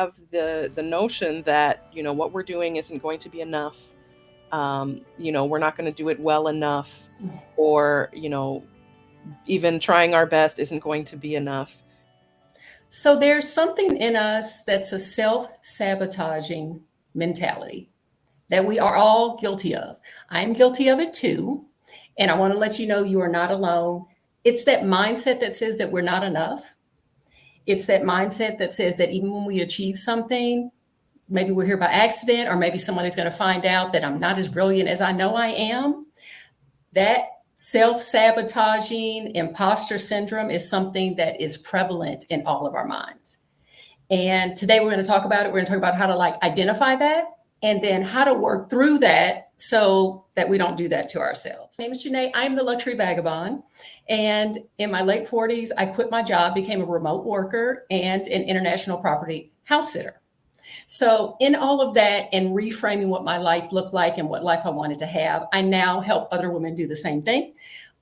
have the notion that, what we're doing isn't going to be enough. We're not going to do it well enough, or, even trying our best isn't going to be enough. So there's something in us that's a self-sabotaging mentality that we are all guilty of. I'm guilty of it too. And I want to let you know you are not alone. It's that mindset that says that we're not enough. It's that mindset that says that even when we achieve something, maybe we're here by accident, or maybe someone is going to find out that I'm not as brilliant as I know I am. That self sabotaging imposter syndrome is something that is prevalent in all of our minds. And today we're going to talk about it. We're going to talk about how to identify that, and then how to work through that so that we don't do that to ourselves. My name is Jenée. I'm the luxury vagabond. And in my late 40s, I quit my job, became a remote worker and an international property house sitter. So in all of that and reframing what my life looked like and what life I wanted to have, I now help other women do the same thing.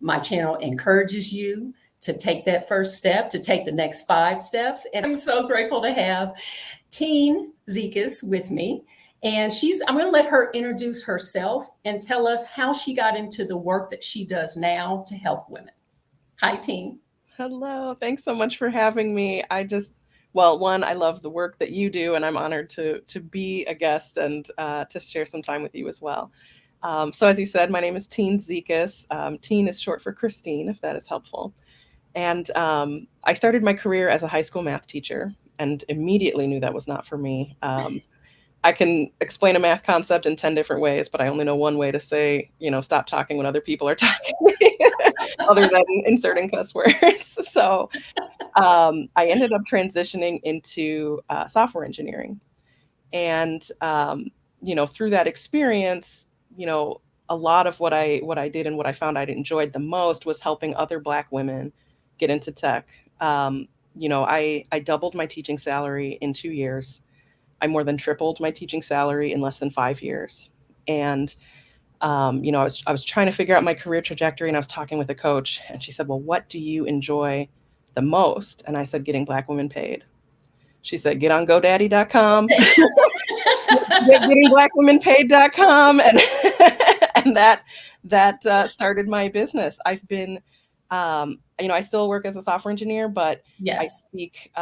My channel encourages you to take that first step, to take the next 5 steps. And I'm so grateful to have TINE ZEKIS with me. And I'm going to let her introduce herself and tell us how she got into the work that she does now to help women. Hi, TINE. Hello. Thanks so much for having me. Well, one, I love the work that you do, and I'm honored to be a guest and to share some time with you as well. So as you said, my name is TINE ZEKIS. TINE is short for Christine, if that is helpful. And I started my career as a high school math teacher and immediately knew that was not for me. I can explain a math concept in 10 different ways, but I only know one way to say, stop talking when other people are talking, other than inserting cuss words. So I ended up transitioning into software engineering. And, through that experience, a lot of what I did and what I found I enjoyed the most was helping other Black women get into tech. I doubled my teaching salary in 2 years. I more than tripled my teaching salary in less than 5 years. And I was trying to figure out my career trajectory, and I was talking with a coach, and she said, "Well, what do you enjoy the most?" And I said, "Getting Black women paid." She said, "Get on GoDaddy.com, gettingblackwomenpaid.com," and and that started my business. I've been, I still work as a software engineer, but I Yes. speak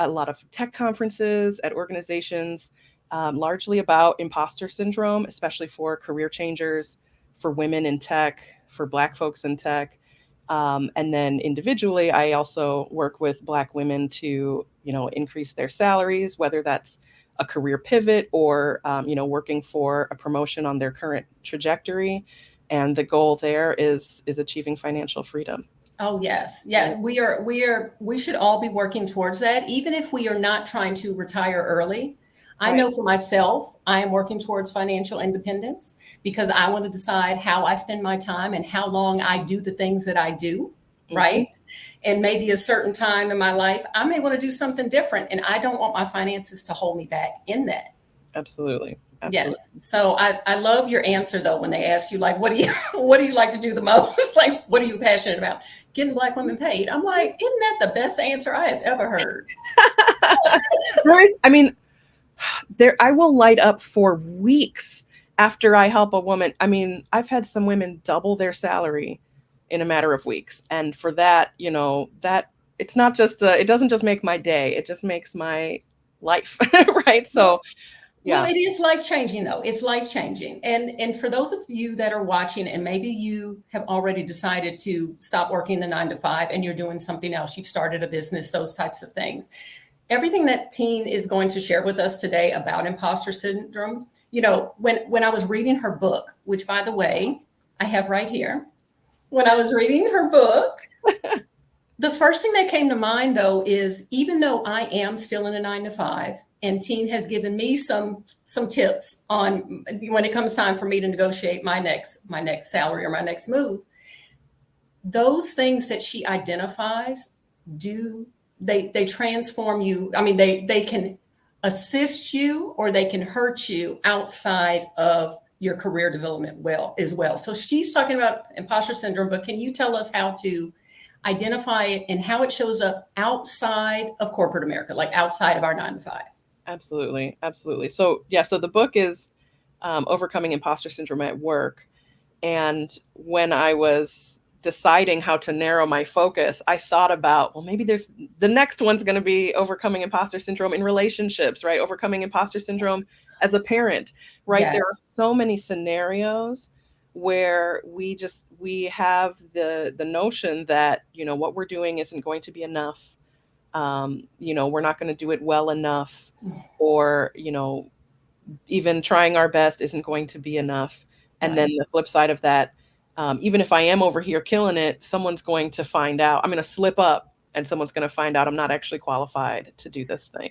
a lot of tech conferences at organizations, largely about imposter syndrome, especially for career changers, for women in tech, for Black folks in tech. And then individually, I also work with Black women to, increase their salaries, whether that's a career pivot or, working for a promotion on their current trajectory. And the goal there is achieving financial freedom. Oh, yes. Yeah, we should all be working towards that, even if we are not trying to retire early. I Right. know for myself, I am working towards financial independence because I want to decide how I spend my time and how long I do the things that I do, Hmm. right? And maybe a certain time in my life, I may want to do something different, and I don't want my finances to hold me back in that. Absolutely. Absolutely. Yes. So I love your answer though when they ask you what do you what do you like to do the most? Like what are you passionate about? Getting Black women paid. I'm like, isn't that the best answer I have ever heard? There is, I mean, I will light up for weeks after I help a woman. I mean, I've had some women double their salary in a matter of weeks. And for that, that it's not just, it doesn't just make my day, it just makes my life. Right. So, Well, yeah. it is life changing though. It's life changing. And for those of you that are watching and maybe you have already decided to stop working the 9 to 5 and you're doing something else, you've started a business, those types of things. Everything that TINE is going to share with us today about imposter syndrome, when I was reading her book, which by the way, I have right here, when I was reading her book, the first thing that came to mind though is even though I am still in a 9 to 5, and TINE has given me some tips on when it comes time for me to negotiate my next salary or my next move, those things that she identifies do they transform you. I mean, they can assist you or they can hurt you outside of your career development as well. So she's talking about imposter syndrome, but can you tell us how to identify it and how it shows up outside of corporate America, like outside of our 9 to 5. Absolutely, absolutely. So yeah, so the book is Overcoming Imposter Syndrome at Work. And when I was deciding how to narrow my focus, I thought about, well, maybe there's the next one's going to be overcoming imposter syndrome in relationships, right? Overcoming imposter syndrome as a parent, right? There are Yes. so many scenarios where we have the notion that, what we're doing isn't going to be enough. We're not going to do it well enough, or, even trying our best isn't going to be enough. And then Right. the flip side of that, even if I am over here killing it, someone's going to find out. I'm going to slip up and someone's going to find out I'm not actually qualified to do this thing.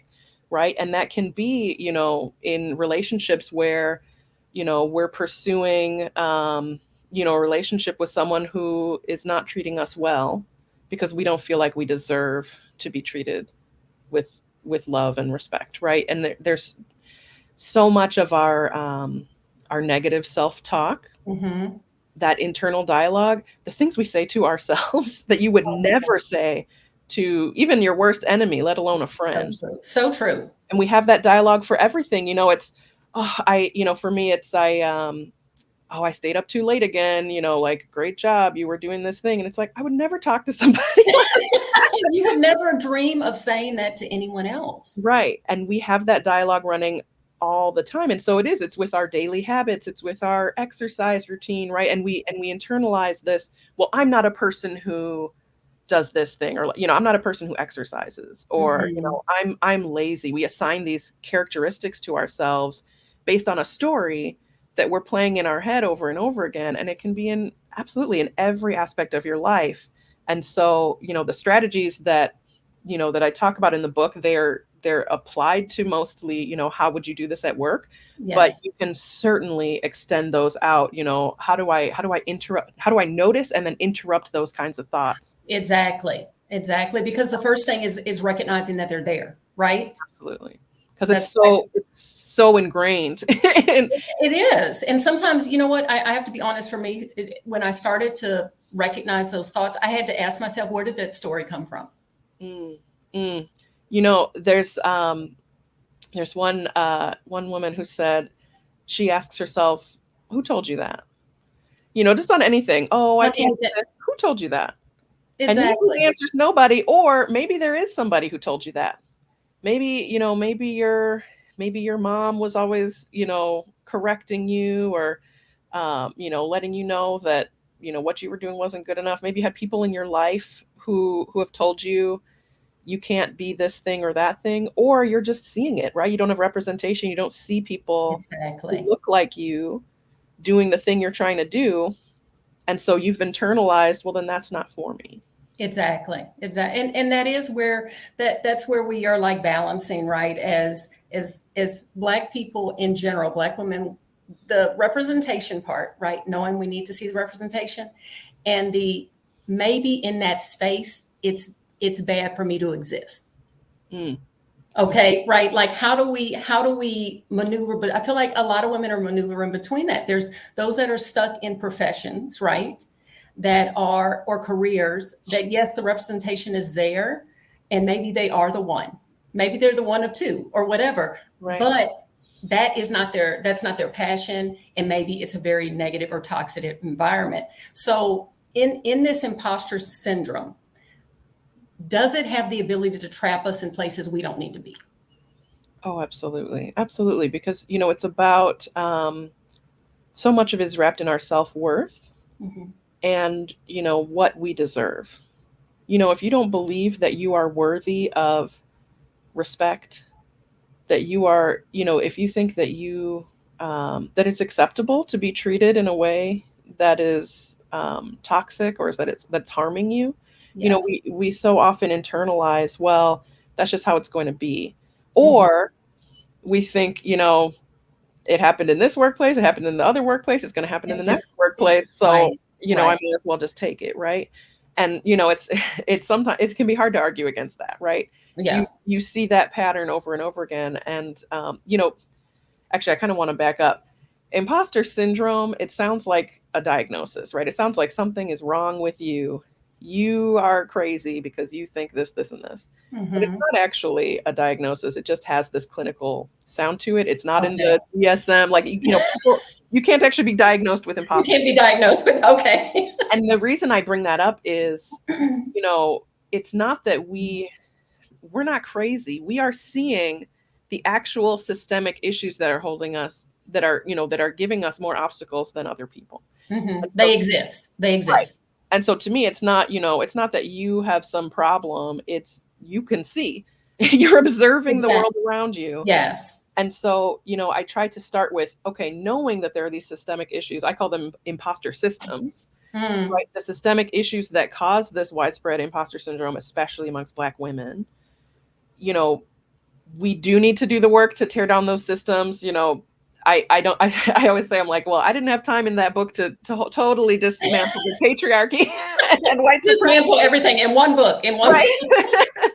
Right. And that can be, in relationships where, we're pursuing, a relationship with someone who is not treating us well because we don't feel like we deserve to be treated with love and respect. Right. And there's so much of our negative self-talk, Mm-hmm. that internal dialogue, the things we say to ourselves that you would never say to even your worst enemy, let alone a So friend. true. So true. And we have that dialogue for everything. It's, for me, it's, I stayed up too late again, like, great job, you were doing this thing. And it's like, I would never talk to somebody like You would never dream of saying that to anyone else. right. And we have that dialogue running all the time. And so it's with our daily habits, it's with our exercise routine, right? And we internalize this, well, I'm not a person who does this thing, or, I'm not a person who exercises, or, Mm-hmm. I'm lazy. We assign these characteristics to ourselves based on a story that we're playing in our head over and over again. And it can be in absolutely in every aspect of your life. And so, the strategies that I talk about in the book, they're applied to mostly, how would you do this at work? But Yes. you can certainly extend those out. How do I notice and then interrupt those kinds of thoughts? Exactly. Exactly. Because the first thing is recognizing that they're there, right? Absolutely. Because That's it's so ingrained. And it is. And sometimes, you know what, I have to be honest, for me, when I started to recognize those thoughts, I had to ask myself, where did that story come from? mm, mm. There's one woman who said, she asks herself, who told you that? Just on anything. Oh, I Okay. can't do this. Who told you that? And usually the Exactly. answer is nobody, or maybe there is somebody who told you that. Maybe your mom was always, correcting you, or letting you know that, what you were doing wasn't good enough. Maybe you had people in your life who have told you you can't be this thing or that thing, or you're just seeing it, right? You don't have representation. You don't see people who Exactly. look like you doing the thing you're trying to do. And so you've internalized, well, then that's not for me. Exactly. Exactly. And that is where that's where we are like balancing, right? As Black people in general, Black women, the representation part, right? Knowing we need to see the representation, and the maybe in that space, it's bad for me to exist. Mm. Okay, right? Like how do we maneuver? But I feel like a lot of women are maneuvering between that. There's those that are stuck in professions, right? That are, or careers that, yes, the representation is there, and maybe they are the one. Maybe they're the one of two or whatever. Right. But that's not their passion, and maybe it's a very negative or toxic environment. So in this imposter syndrome, does it have the ability to trap us in places we don't need to be? Oh, absolutely. Absolutely. Because, it's about, so much of it is wrapped in our self-worth Mhm. and, what we deserve. If you don't believe that you are worthy of respect, that you are, if you think that that it's acceptable to be treated in a way that is, toxic, or is that's harming you, Yes. we so often internalize, well, that's just how it's going to be. Mhm. Or we think, it happened in this workplace, it happened in the other workplace, it's going to happen in the It's next just workplace. So, right, I right. may as well just take it, right? And, it's sometimes it can be hard to argue against that, right? You Yeah. you see that pattern over and over again. And, actually, I kind of want to back up. Imposter syndrome, it sounds like a diagnosis, right? It sounds like something is wrong with you, you are crazy because you think this, this, and this. But it's Mm-hmm. not actually a diagnosis. It just has this clinical sound to it. It's not in Okay. the DSM. Like, people, you can't actually be diagnosed with You imposter can't be syndrome. diagnosed with, okay. And the reason I bring that up is, it's not that we're not crazy. We are seeing the actual systemic issues that are holding us, that are giving us more obstacles than other people. Hmm. And so, They exist. They right. exist. And so to me, it's not that you have some problem. It's you can see, you're observing the Exactly. world around you. Yes. And so, I try to start with, okay, knowing that there are these systemic issues. I call them imposter systems, Mm. right? The systemic issues that cause this widespread imposter syndrome, especially amongst Black women. You know, we do need to do the work to tear down those systems. I don't, I always say, I'm like, well, I didn't have time in that book to totally dismantle the patriarchy and white Dismantle supremacy. everything in one book. In one. Right.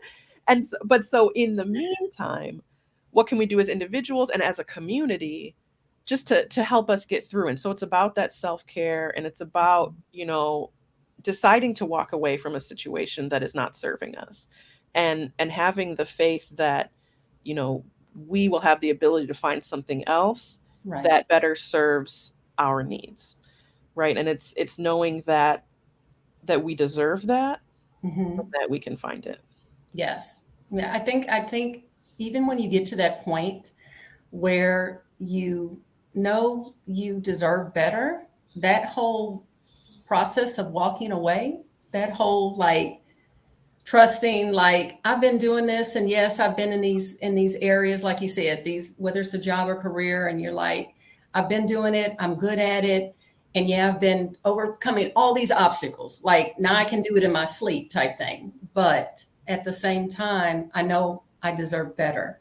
But so in the meantime, what can we do as individuals and as a community just to help us get through? And so it's about that self-care, and it's about, deciding to walk away from a situation that is not serving us, and having the faith that, you know, we will have the ability to find something else Right. that better serves our needs. Right. And it's knowing that we deserve that, Hmm. that we can find it. Yes. Yeah. I think even when you get to that point where you know you deserve better, that whole process of walking away, that whole like trusting, like I've been doing this, and yes, I've been in these areas, like you said, these, whether it's a job or career, and you're like, I've been doing it, I'm good at it, and yeah, I've been overcoming all these obstacles, like now I can do it in my sleep type thing. But at the same time, I know I deserve better.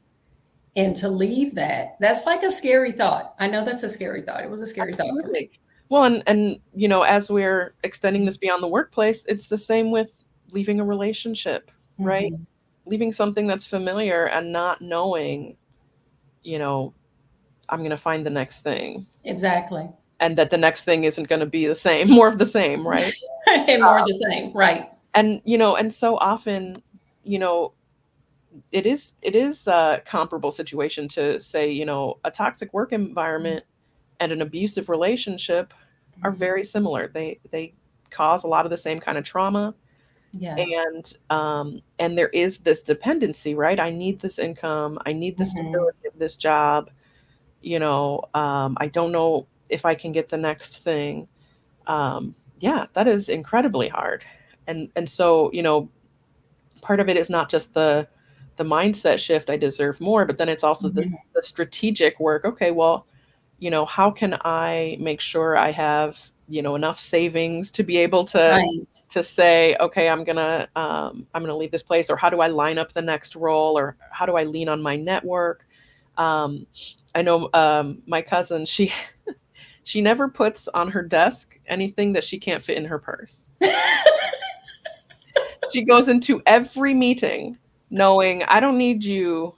And to leave that, that's like a scary thought. I know that's a scary thought. It was a scary thought for me. Absolutely. Well, and as we're extending this beyond the workplace, it's the same with leaving a relationship, right? Hmm. Leaving something that's familiar and not knowing, you know, I'm going to find the next thing, Exactly. and that the next thing isn't going to be the same, more of the same, right? And more the same. Right. And and so often, you know, it is a comparable situation to say, a toxic work environment and an abusive relationship are very similar. They cause a lot of the same kind of trauma, Yes. and there is this dependency, right? I need this income, I need the Hmm. stability of this job. I don't know if I can get the next thing. Yeah, that is incredibly hard. And so, part of it is not just the mindset shift, I deserve more, but then it's also Hmm. the strategic work. Okay, well, how can I make sure I have, enough savings to be able Right. to say, okay, I'm gonna leave this place, or how do I line up the next role, or how do I lean on my network? Um, I know, my cousin, she never puts on her desk anything that she can't fit in her purse. She goes into every meeting knowing, I don't need you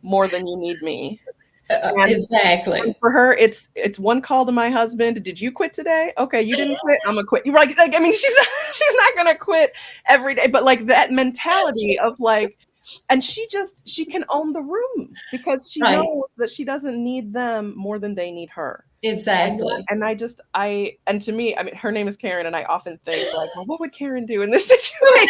more than you need me. And Exactly. for her, it's one call to my husband. Did you quit today? Okay, you didn't quit. I'm gonna quit. You're like, I mean, she's she's not gonna quit every day, but like that mentality of like, and she can own the room because she Right. knows that she doesn't need them more than they need her. Exactly. And to me, I mean, her name is Karen, and I often think like, well, what would Karen do in this situation?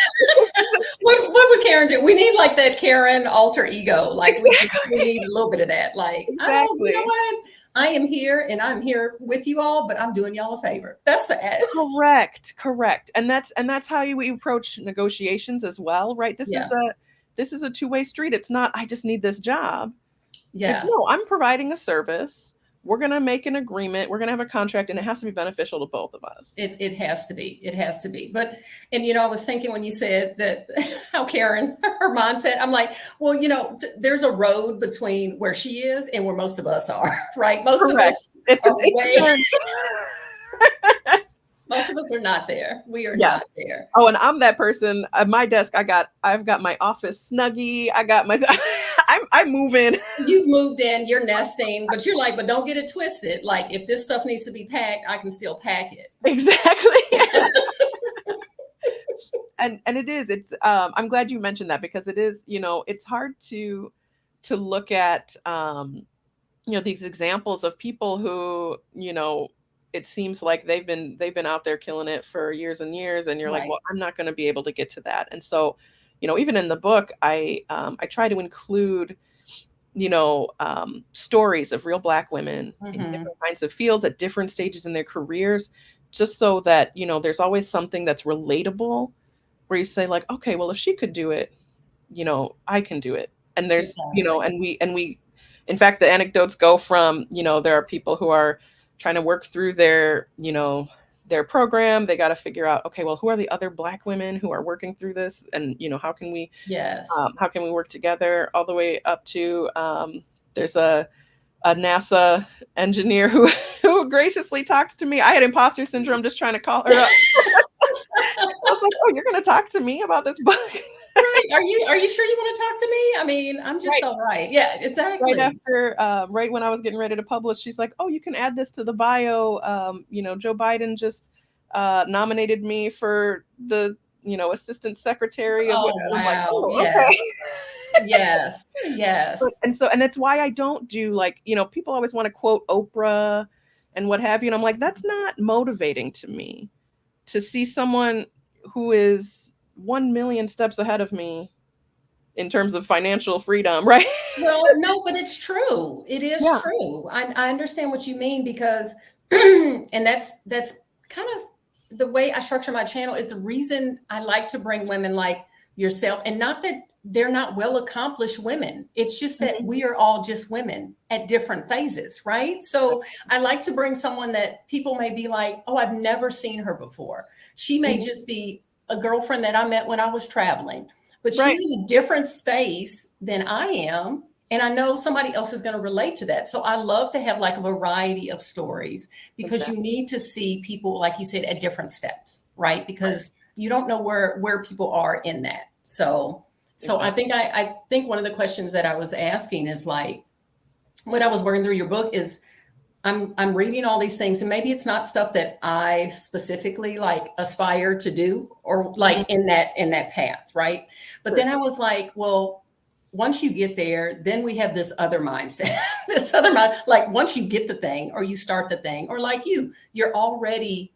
What would Karen do? We need like that Karen alter ego. Like we Exactly. need a little bit of that. Like, oh, you know Exactly. what? I am here and I'm here with you all, but I'm doing y'all a favor. That's the Correct, correct. And that's how you approach negotiations as well, right? This is yeah. a two-way street. It's not, I just need this job. It's Yes. no, I'm providing a service. We're going to make an agreement. We're going to have a contract, and it has to be beneficial to both of us. It has to be. It has to be. But and I was thinking when you said that how Karen her mindset. I'm like, well, there's a road between where she is and where most of us are, right? Most of Correct. us It's are a way. journey. Most of us are not there. We are Yes. not there. Oh, and I'm that person. At my desk, I've got my office snuggie. I got my I'm moving. You've moved in, you're nesting, but you're like, but don't get it twisted. Like if this stuff needs to be packed, I can still pack it. Exactly. and it is, it's, I'm glad you mentioned that, because it is, it's hard to look at, these examples of people who, it seems like they've been out there killing it for years and years, and you're like, Right. well, I'm not going to be able to get to that. And so, even in the book, I try to include, stories of real Black women in Hmm. different kinds of fields at different stages in their careers, just so that, there's always something that's relatable, where you say, like, okay, well, if she could do it, I can do it. And there's, Exactly. and we, in fact, the anecdotes go from, there are people who are trying to work through their program. They got to figure out, okay, well, who are the other Black women who are working through this? And, Yes. how can we work together, all the way up to, there's a NASA engineer who, who graciously talked to me. I had imposter syndrome just trying to call her up. I was like, oh, you're going to talk to me about this book? Right. Are you sure you want to talk to me? I mean, I'm just Right. all right. Yeah, Right exactly. after, right when I was getting ready to publish, she's like, "Oh, you can add this to the bio. Joe Biden just nominated me for the, assistant secretary of what." Oh, And I'm like, wow. "Oh, okay." Yes. Yes. But, Yes. and that's why I don't do, like, people always want to quote Oprah and what have you, and I'm like, that's not motivating to me, to see someone who is 1 million steps ahead of me in terms of financial freedom, right? Well, no, but it's true. It is Yeah. true. I understand what you mean because, and that's kind of the way I structure my channel is the reason I like to bring women like yourself, and not that they're not well accomplished women. It's just that Mhm. we are all just women at different phases, right? So I like to bring someone that people may be like, oh, I've never seen her before. She may Mhm. just be a girlfriend that I met when I was traveling, but she's Right. in a different space than I am. And I know somebody else is going to relate to that. So I love to have like a variety of stories because you Exactly. need to see people, like you said, at different steps, right? Right. Because you don't know where people are in that. So I Exactly. think I think one of the questions that I was asking is like when I was working through your book is I'm reading all these things and maybe it's not stuff that I specifically like aspire to do or Mhm. like in that path, right? But Sure. then I was like, well, once you get there, then we have this other mindset. This other mind, like once you get the thing or you start the thing, or like you're already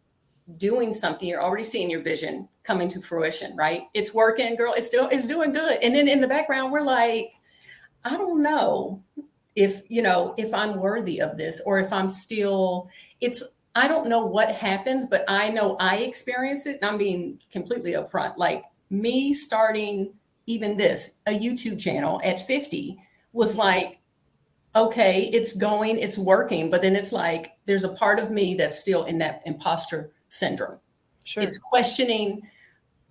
doing something, you're already seeing your vision coming to fruition, right? It's working, girl, it's doing good. And then in the background, we're like, I don't know if I'm worthy of this or if I'm still it's I don't know what happens, but I know I experience it and I'm being completely upfront. Like me starting even this, a YouTube channel at 50 was Mhm. like, okay, it's going, it's working, but then it's like there's a part of me that's still in that imposter syndrome. It's Sure. questioning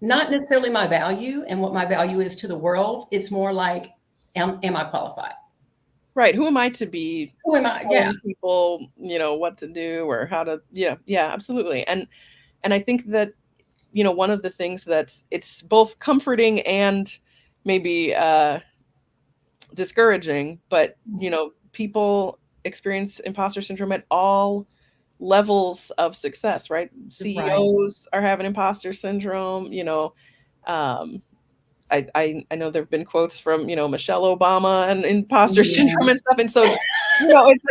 not necessarily my value and what my value is to the world. It's more like, am I qualified? Right. Who am I to be Who am I? Yeah. telling people, what to do or how to, yeah, yeah, absolutely. And I think that, one of the things that's, it's both comforting and maybe discouraging, but, people experience imposter syndrome at all levels of success, right? Right. CEOs are having imposter syndrome, um, I know there have been quotes from, Michelle Obama and imposter syndrome Yeah. and stuff. And so, it's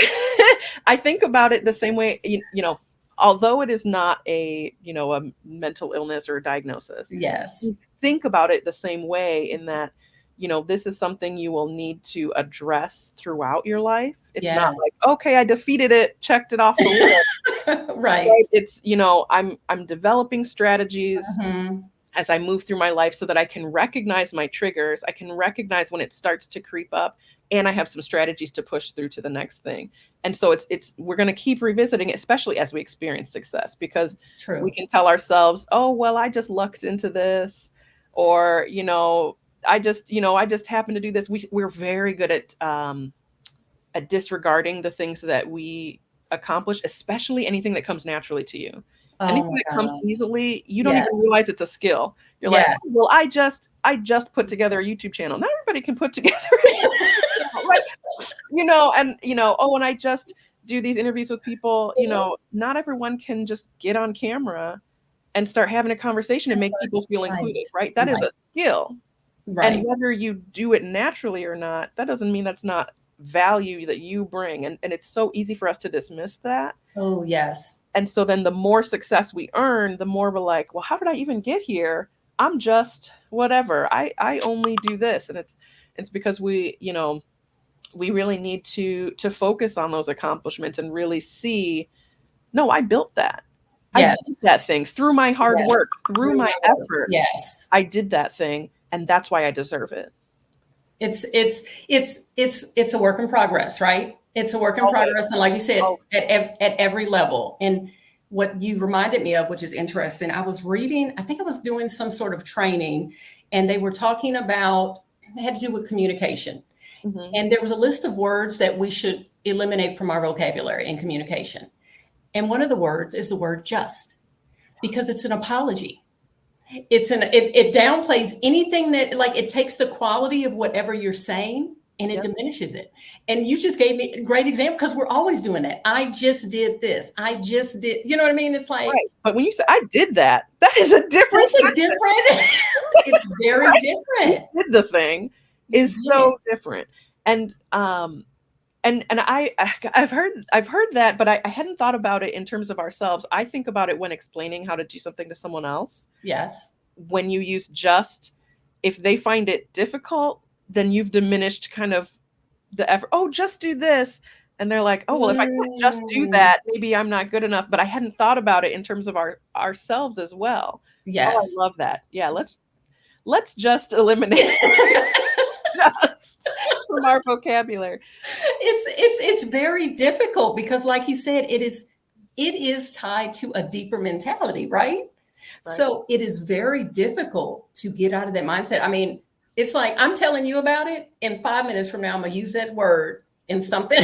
I think about it the same way, although it is not a mental illness or a diagnosis, Yes. you think about it the same way in that, this is something you will need to address throughout your life. It's not Yes. like, okay, I defeated it, checked it off the list. Right. Right? It's, I'm developing strategies Mhm. as I move through my life so that I can recognize my triggers. I can recognize when it starts to creep up, and I have some strategies to push through to the next thing. And so it's we're going to keep revisiting it, especially as we experience success, because we True. can tell ourselves, "Oh, well, I just lucked into this," or, I just happened to do this. We're very good at disregarding the things that we accomplish, especially anything that comes naturally to you. Oh Anything my that comes gosh. easily, you don't even Yes. realize it's a skill. You're like, Yes. "Oh, well, I just put together a YouTube channel." Not everybody can put together a YouTube channel, right? And oh, and I just do these interviews with people, not everyone can just get on camera and start having a conversation and make people feel Right. included, right? That is Right. a skill. And Right. whether you do it naturally or not, that doesn't mean that's not value that you bring. And it's so easy for us to dismiss that. Oh, yes. And so then the more success we earn, the more we're like, well, how did I even get here? I'm just whatever. I only do this. And it's because we, we really need to focus on those accomplishments and really see, no, I built that. I did Yes. that thing through my hard Yes. work, through Through my my work. effort. Yes. I did that thing, and that's why I deserve it. It's a work in progress, right? It's a work in Always. progress, and like you said, Oh, at every level. And what you reminded me of, which is interesting, I was reading. I think I was doing some sort of training, and they were talking about it had to do with communication. mhm. And there was a list of words that we should eliminate from our vocabulary in communication. And one of the words is the word just, because it's an apology. It downplays anything that, like, it takes the quality of whatever you're saying and it Yep. diminishes it. And you just gave me a great example, because we're always doing that. I just did this. I just did, you know what I mean? It's like, Right. But when you say I did that, that is a different that's a sentence, different, it's very right? You different. did the thing You is did. so different. And I've heard that, but I hadn't thought about it in terms of ourselves. I think about it when explaining how to do something to someone else. Yes. When you use just, if they find it difficult, then you've diminished kind of the effort. Oh, just do this. And they're like, oh, well, if I can't just do Mm, that, maybe I'm not good enough. But I hadn't thought about it in terms of ourselves as well. Oh, I yes. love that. Yeah, let's just eliminate just from our vocabulary. It's very difficult because, like you said, it is tied to a deeper mentality, right? Right. So it is very difficult to get out of that mindset. I mean, it's like I'm telling you about it. In 5 minutes from now, I'm gonna use that word in something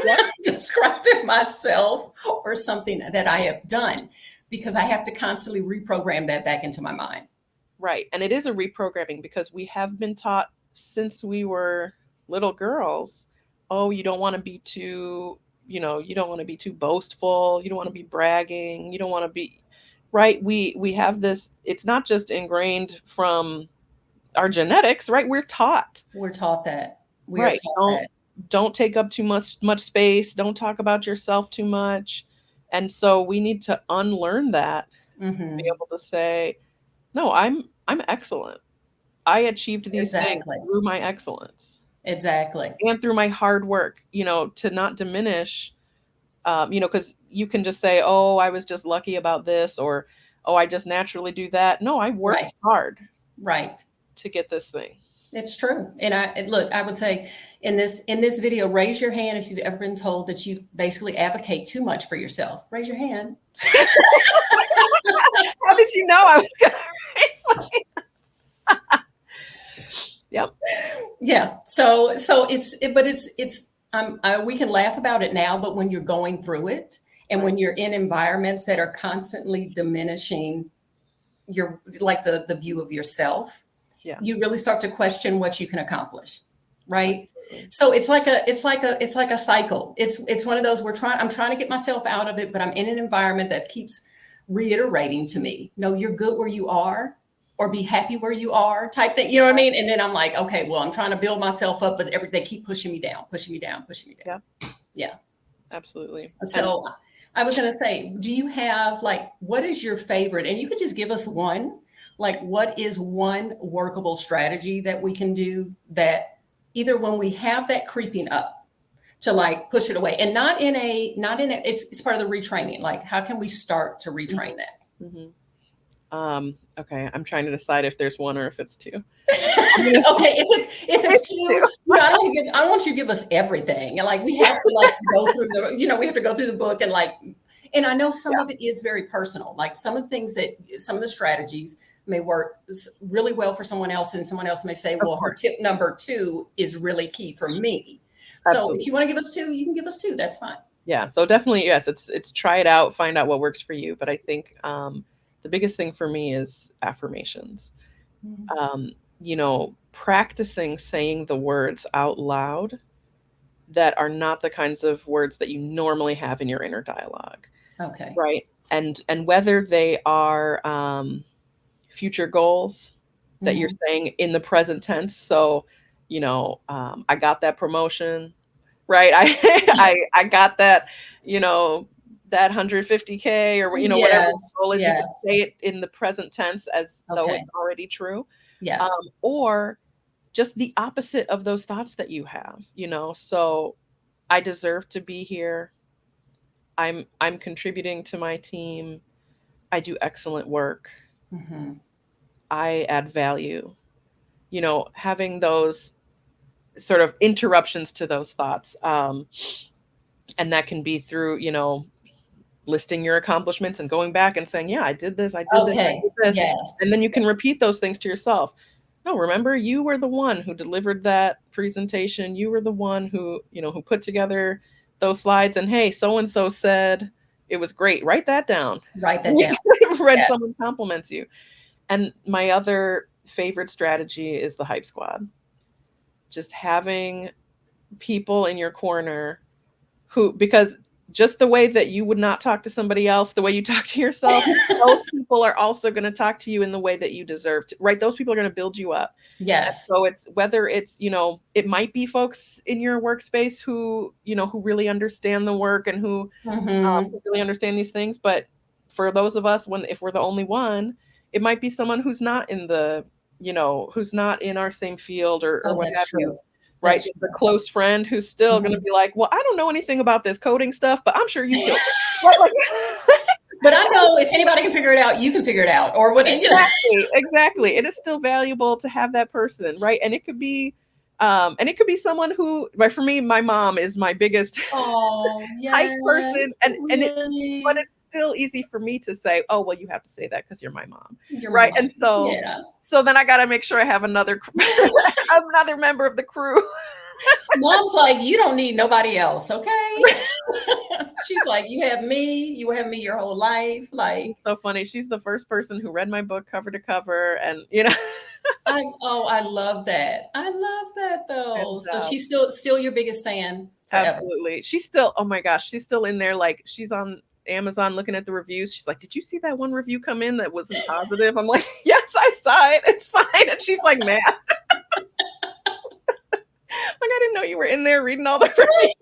Yep. describing myself or something that I have done, because I have to constantly reprogram that back into my mind. Right. And it is a reprogramming because we have been taught since we were little girls, oh, you don't want to be too, you don't want to be too boastful, you don't want to be bragging, you don't want to be, right? We have this, it's not just ingrained from our genetics, right? We're taught, We're taught that. We are right? taught Don't take up too much space, don't talk about yourself too much. And so we need to unlearn that, that. be Hmm. able to say, no, I'm excellent. I achieved these things Exactly. through my excellence Exactly. and through my hard work, to not diminish, because you can just say, oh, I was just lucky about this, or, oh, I just naturally do that. No, I Right. worked hard Right. to get this thing. It's true. Look, I would say in this video, raise your hand if you've ever been told that you basically advocate too much for yourself. Raise your hand. How did you know I was going to raise my Yep. Yeah. So we can laugh about it now, but when you're going through it and Right. when you're in environments that are constantly diminishing your, like, the view of yourself, Yeah. you really start to question what you can accomplish, right? Absolutely. So it's like a cycle. It's one of those, I'm trying to get myself out of it, but I'm in an environment that keeps reiterating to me, no, you're good where you are, or be happy where you are, type thing. You know what I mean? And then I'm like, okay, well, I'm trying to build myself up, but they keep pushing me down, pushing me down, pushing me down. Yeah. Yeah. Absolutely. And So I was going to say, do you have, like, what is your favorite? And you could just give us one, like, what is one workable strategy that we can do that either when we have that creeping up to, like, push it away, and not in a, it's part of the retraining. Like, how can we start to retrain that? mhm. Okay, I'm trying to decide if there's one or if it's two. Okay, if it's two, Two. I don't want you to give us everything. And, like, we have to, like, go through we have to go through the book, and, like, and I know some Yeah. of it is very personal. Like, some of the strategies may work really well for someone else, and someone else may say, Of well, her course. tip number 2 is really key for me. So if Absolutely. you want to give us two, you can give us two. That's fine. Yeah. So definitely, yes, it's try it out, find out what works for you. But I think the biggest thing for me is affirmations. Um, practicing saying the words out loud that are not the kinds of words that you normally have in your inner dialogue, Okay. right? and whether they are future goals that you're Mhm. saying in the present tense. So, I got that promotion, right? I got that, you know, that 150K, or whatever the Yes, goal is. You could yes. say it in the present tense as though Okay. it's already true, Yes. or just the opposite of those thoughts that you have. So I deserve to be here. I'm contributing to my team. I do excellent work. Mhm. I add value. Having those sort of interruptions to those thoughts. And that can be through, listing your accomplishments and going back and saying, yeah, I did this, I did this, I Okay. did this. And Yes. then you can repeat those things to yourself. No, remember, you were the one who delivered that presentation. You were the one who put together those slides. And hey, so and so said it was great. Write that down. Write that down. When Yes. someone compliments you. And my other favorite strategy is the hype squad. Just having people in your corner because just the way that you would not talk to somebody else, the way you talk to yourself, those people are also going to talk to you in the way that you deserve to, right? Those people are going to build you up. And Yes. so it's whether it's, it might be folks in your workspace who really understand the work and Mhm. who really understand these things. But for those of us, if we're the only one, it might be someone who's not who's not in our same field, or Oh, what that's have you, true. right? That's Just a true. close friend who's still going to Mhm. be like, well, I don't know anything about this coding stuff, but I'm sure you killed it. Right? Like, But I know if anybody can figure it out, you can figure it out, or what, you know. exactly, exactly. It is still valuable to have that person, right? And it could be someone who, right? For me, my mom is my biggest Oh, hype person, yes, but really. it's still easy for me to say, oh, well, you have to say that because you're my mom, Your right? mom. And so Yeah. so then I got to make sure I have another another member of the crew. Mom's like, you don't need nobody else, okay? She's like, you have me your whole life. Like, It's so funny. She's the first person who read my book cover to cover, and I love that. I love that though. and So she's still your biggest fan forever. absolutely. She's still, oh my gosh, she's still in there. Like, she's on Amazon looking at the reviews. She's like, did you see that one review come in that wasn't positive? I'm like, yes, I saw it. It's fine. And she's like, man, like, I didn't know you were in there reading all the Right. reviews.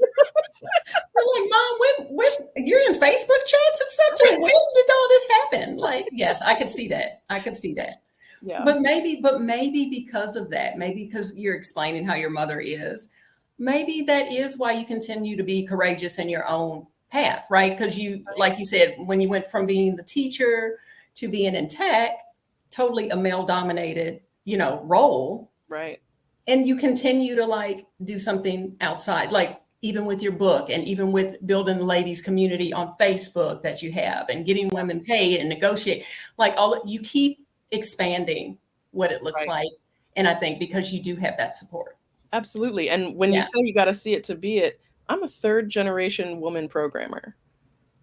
I'm like, Mom, when you're in Facebook chats and stuff too. When did all this happen? Like, yes, I could see that. I could see that. Yeah, But maybe because of that, maybe because you're explaining how your mother is, maybe that is why you continue to be courageous in your own path, right? Because you, right, like you said, when you went from being the teacher to being in tech, totally a male dominated, role, right. and you continue to like do something outside, like even with your book and even with building the ladies community on Facebook that you have and getting Yeah, women paid and negotiate, like all you keep expanding what it looks right. like. And I think because you do have that support. Absolutely. And when you Yeah. say you got to see it to be it, I'm a third generation woman programmer.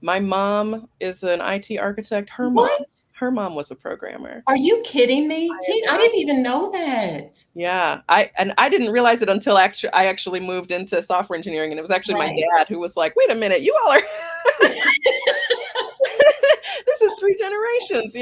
My mom is an IT architect. Her mom, What? her mom was a programmer. Are you kidding me? I am I not. didn't even know that. Yeah, I didn't realize it until I actually moved into software engineering, and it was actually my Right. dad who was like, "Wait a minute, you all are this is three generations."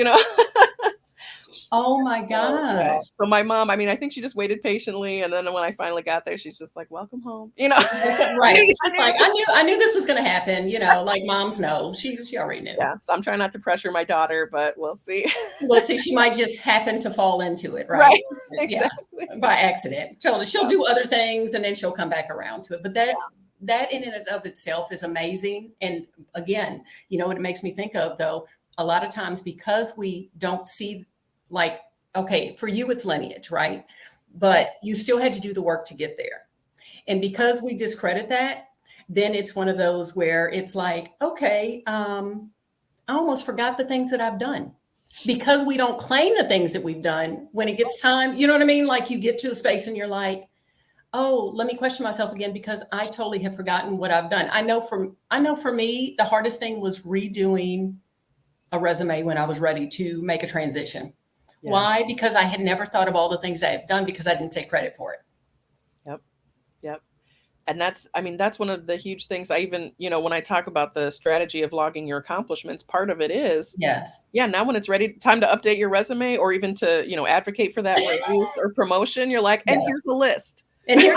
Oh my So yeah, gosh. so my mom, I mean, I think she just waited patiently, and then when I finally got there, she's just like, "Welcome home," Right. She's like, I knew this was gonna happen, like moms know. She already knew. Yeah, so I'm trying not to pressure my daughter, but we'll see. Well, see, she might just happen to fall into it, right? Right, Yeah, exactly. by accident. She'll Yeah, do other things and then she'll come back around to it. But yeah, that in and of itself is amazing. And again, what it makes me think of though, a lot of times because we don't see, like, okay, for you it's lineage, right? right, But you still had to do the work to get there. And because we discredit that, then it's one of those where it's like, okay, I almost forgot the things that I've done because we don't claim the things that we've done when it gets time. You know what I mean? Like you get to a space and you're like, oh, let me question myself again because I totally have forgotten what I've done. I know for me, the hardest thing was redoing a resume when I was ready to make a transition. yeah, Why? Because I had never thought of all the things I have done because I didn't take credit for it. yep, yep. And that's one of the huge things. I even, when I talk about the strategy of logging your accomplishments, part of it is, Yes. yeah, now when it's ready, time to update your resume or even to, advocate for that raise or promotion, you're like, and Yes. here's the list. And here,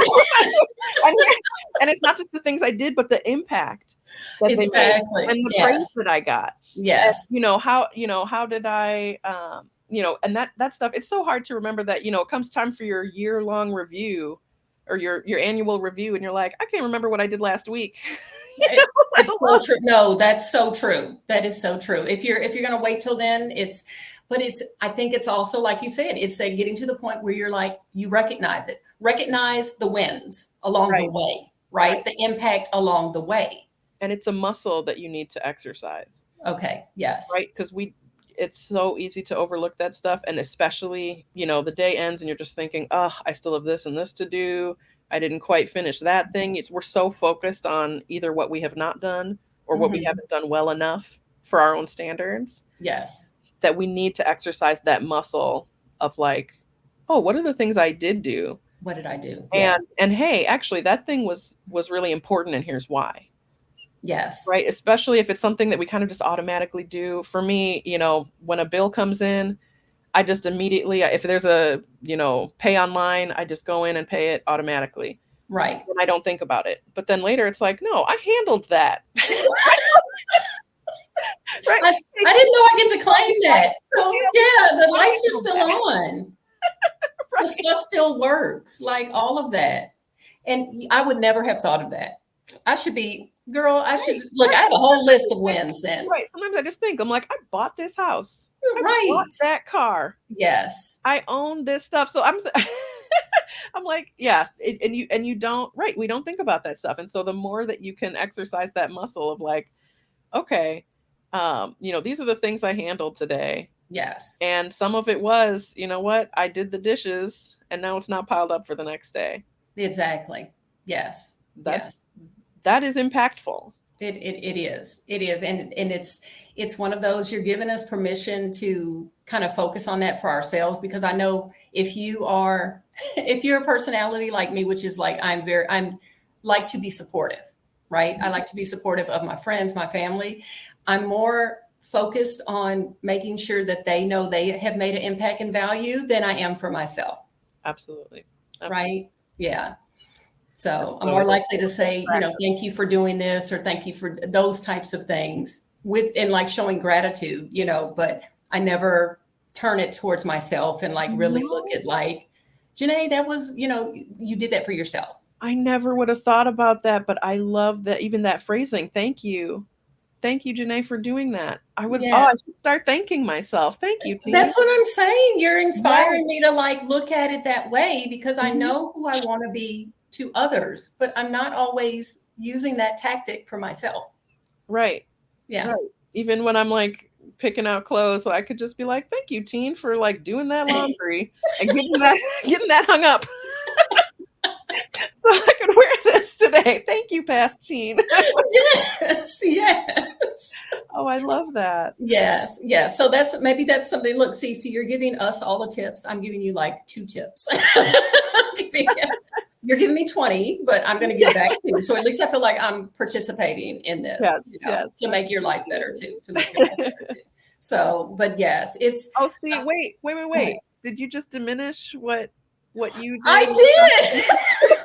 and, and it's not just the things I did, but the impact that they made exactly. and the praise Yes. that I got. And, Yes. how did I, and that stuff, it's so hard to remember that, it comes time for your year-long review or your annual review. And you're like, I can't remember what I did last week. Let It's so alone. true. No, that's so true. That is so true. If you're going to wait till then, but I think it's also like you said, it's that getting to the point where you're like, you recognize it, recognize the wins along the Right. way, Right. right? The impact along the way. And it's a muscle that you need to exercise. Okay. Yes. Right. Because it's so easy to overlook that stuff. And especially, the day ends and you're just thinking, oh, I still have this and this to do. I didn't quite finish that thing. We're so focused on either what we have not done or what we Mhm. haven't done well enough for our own standards Yes. that we need to exercise that muscle of like, oh, what are the things I did do? What did I do? And Yes. and hey, actually that thing was really important and here's why. Yes. Right? Especially if it's something that we kind of just automatically do. For me, when a bill comes in, I just immediately, if there's a, pay online, I just go in and pay it automatically. Right. And I don't think about it. But then later it's like, no, I handled that. Right? I didn't know I get to claim that. So yeah, the lights are still on. The Right. stuff still works, like all of that. And I would never have thought of that. I should look, I have a whole list of wins then. Right. Sometimes I just think, I'm like, I bought this house. I bought Right. that car. Yes. I own this stuff. So I'm like, yeah, and you don't, right. We don't think about that stuff. And so the more that you can exercise that muscle of like, okay, these are the things I handled today. Yes. And some of it was, what? I did the dishes and now it's not piled up for the next day. Exactly. Yes. That's Yes. that is impactful. It is. It is. And it's one of those, you're giving us permission to kind of focus on that for ourselves, because I know if you're a personality like me, which is like, I'm like to be supportive, right? I like to be supportive of my friends, my family. I'm more focused on making sure that they know they have made an impact and value than I am for myself. Absolutely. Absolutely. Right? Yeah. So I'm So more it is likely to say, thank you for doing this, or thank you for those types of things and like showing gratitude, but I never turn it towards myself and like really look No, at like, Jenée, that was, you did that for yourself. I never would have thought about that, but I love that, even that phrasing. Thank you. Thank you, Jenée, for doing that. I Yes. should start thanking myself. Thank you, Teen. That's what I'm saying. You're Yes. inspiring me to like look at it that way, because I Mhm. know who I want to be to others, but I'm not always using that tactic for myself. Right. Yeah. Right. Even when I'm like picking out clothes, so I could just be like, thank you, Teen, for like doing that laundry and getting that hung up so I could wear this today. Thank you, past Teen. Yes. Yes. Oh, I love that. Yes, yes. So maybe that's something. Look, see, so you're giving us all the tips. I'm giving you like 2 tips. You're giving me 20, but I'm going to give back too. So at least I feel like I'm participating in Yes, this, yes. to make your life better too, to make your life better too. So, but yes, Oh, see, uh, wait. Did you just diminish what you I did? did.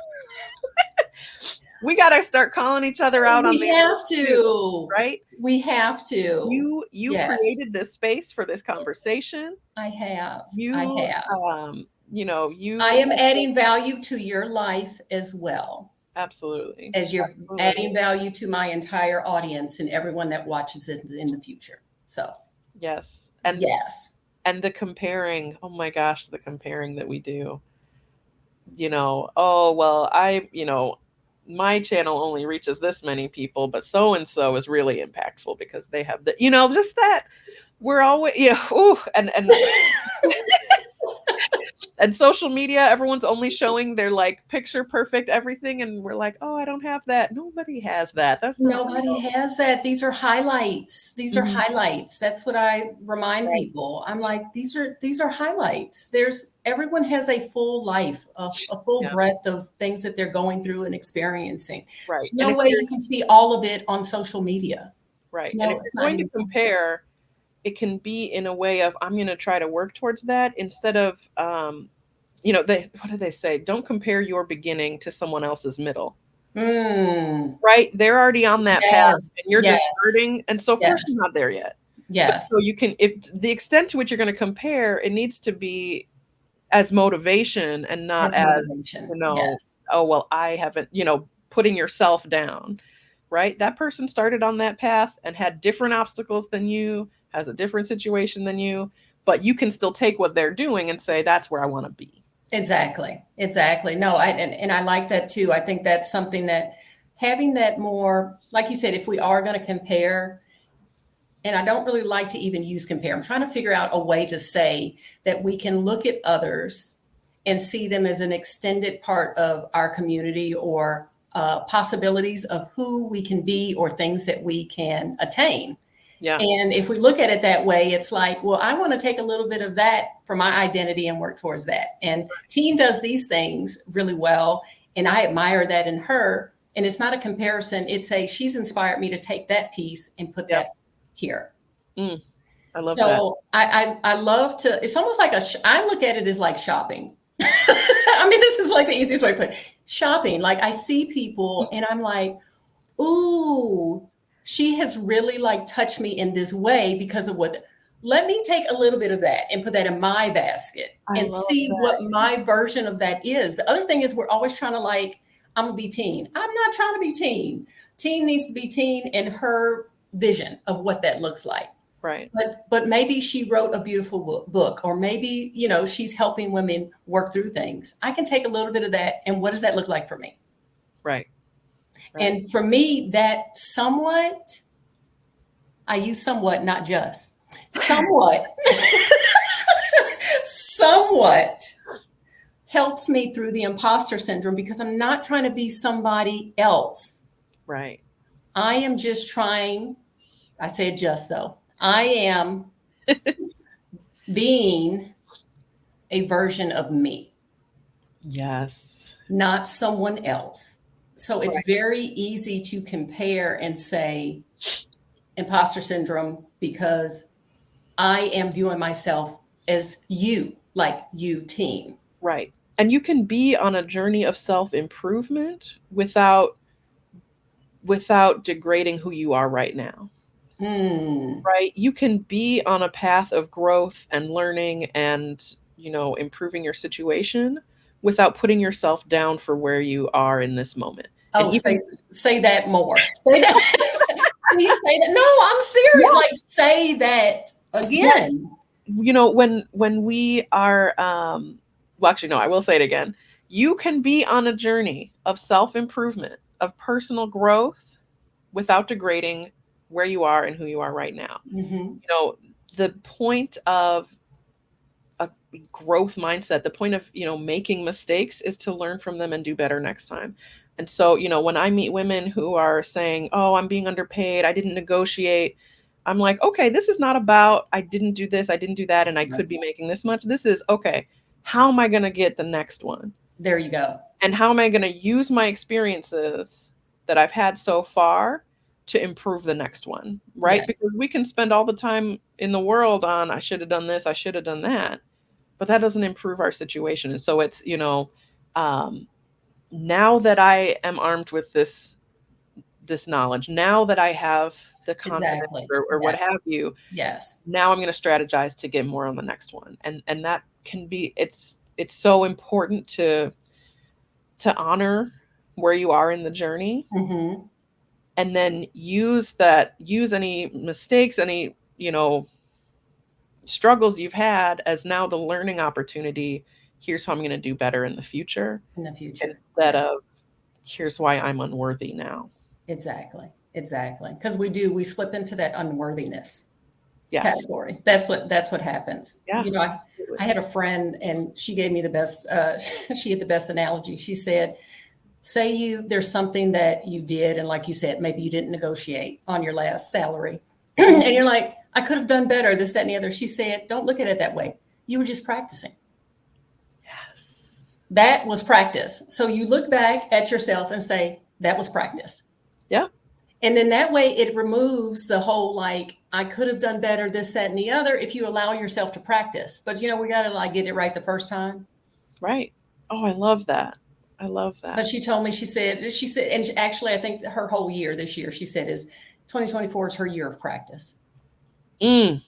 We gotta start calling each other out on We these have too, to. right? We have to. You Yes, created this space for this conversation. I have. I You have. I you am adding value to your life as well, absolutely. as you're Absolutely. adding value to my entire audience and everyone that watches it in the future. So, Yes. yes. And the comparing, oh my gosh, the comparing that we do. Oh well, my channel only reaches this many people, but so and so is really impactful because they have just that we're always ooh, and And social media, everyone's only showing their like picture perfect everything, and we're like, oh, I don't have that. Nobody has that. That's not Nobody real. has that. These are highlights. These are Mhm. highlights. That's what I remind Right. people. I'm like, these are highlights. There's everyone has a full life, a full Yeah. breadth of things that they're going through and experiencing. Right. There's And no if way you're you can see all of it on social media. right, and if It's you're not going to even possible. compare, it can be in a way of I'm going to try to work towards that instead of they what do they say? Don't compare your beginning to someone else's middle. Mm, Right? They're already on that path yes, and you're just yes, starting, and so of course yes, you're not there yet. But yes. so you can, if the extent to which you're going to compare, it needs to be as motivation and not As as, motivation. you know, Yes. oh well, I haven't, putting yourself down. Right? That person started on that path and had different obstacles than you, has a different situation than you, but you can still take what they're doing and say that's where I want to be. Exactly. Exactly. No, and I like that too. I think that's something that having that more, like you said, if we are going to compare, and I don't really like to even use compare. I'm trying to figure out a way to say that we can look at others and see them as an extended part of our community or possibilities of who we can be or things that we can attain. Yeah. And if we look at it that way, it's like, well, I want to take a little bit of that for my identity and work towards that. And Teen does these things really well. And I admire that in her. And it's not a comparison. It's a, she's inspired me to take that piece and put Yep. that here. Mm, I love that. So I love to, it's almost like I look at it as like shopping. I mean, this is like the easiest way to put it. Shopping. Like I see people and I'm like, ooh, she has really like touched me in this way because of what. Let me take a little bit of that and put that in my basket I and love see that. what my version of that is. The other thing is we're always trying to like, I'm gonna be teen. I'm not trying to be teen. Teen needs to be teen in her vision of what that looks like. Right. But maybe she wrote a beautiful book, or maybe she's helping women work through things. I can take a little bit of that, and what does that look like for me? Right. Right. And for me, that somewhat, I use somewhat, not just somewhat, somewhat helps me through the imposter syndrome because I'm not trying to be somebody else. Right. I am just trying, I said just though, I am being a version of me, Yes. not someone else. So it's Right. very easy to compare and say imposter syndrome because I am viewing myself as you, like you, team. Right. And you can be on a journey of self-improvement without degrading who you are right now. Hmm. Right? You can be on a path of growth and learning and, improving your situation without putting yourself down for where you are in this moment. And Oh, even say that more. Say that. Please say that. No, I'm serious. yeah, Like say that yeah, again. when we are well, actually no, I will say it again. You can be on a journey of self-improvement, of personal growth without degrading where you are and who you are right now. Mm-hmm. You know, the point of a growth mindset, the point of, making mistakes is to learn from them and do better next time. And so, when I meet women who are saying, "Oh, I'm being underpaid, I didn't negotiate." I'm like, "Okay, this is not about I didn't do this, I didn't do that and I Right. could be making this much. This is, okay, how am I going to get the next one? There you go. And how am I going to use my experiences that I've had so far to improve the next one?" Right? Yes. Because we can spend all the time in the world on I should have done this, I should have done that, but that doesn't improve our situation. And so it's, um, now that I am armed with this knowledge, now that I have the confidence Exactly. or what Yes. have you, Yes. now I'm going to strategize to get more on the next one. And that can be, it's so important to honor where you are in the journey, Mm-hmm. and then use any mistakes, any, struggles you've had as now the learning opportunity. Here's how I'm going to do better in the future, In the future. instead Yeah. of here's why I'm unworthy now. Exactly. Exactly. Because we slip into that unworthiness Yes. category. That's what happens. Yeah. You know, I had a friend and she gave me the best, she had the best analogy. She said, say there's something that you did. And like you said, maybe you didn't negotiate on your last salary. And you're like, I could have done better, this, that, and the other. She said, don't look at it that way. You were just practicing. Yes. That was practice. So you look back at yourself and say, that was practice. Yeah. And then that way it removes the whole, like, I could have done better, this, that, and the other, if you allow yourself to practice. But, we got to like get it right the first time. Right. Oh, I love that. I love that. But she told me, she said, and actually, I think her whole year this year, she said, is 2024 is her year of practice. And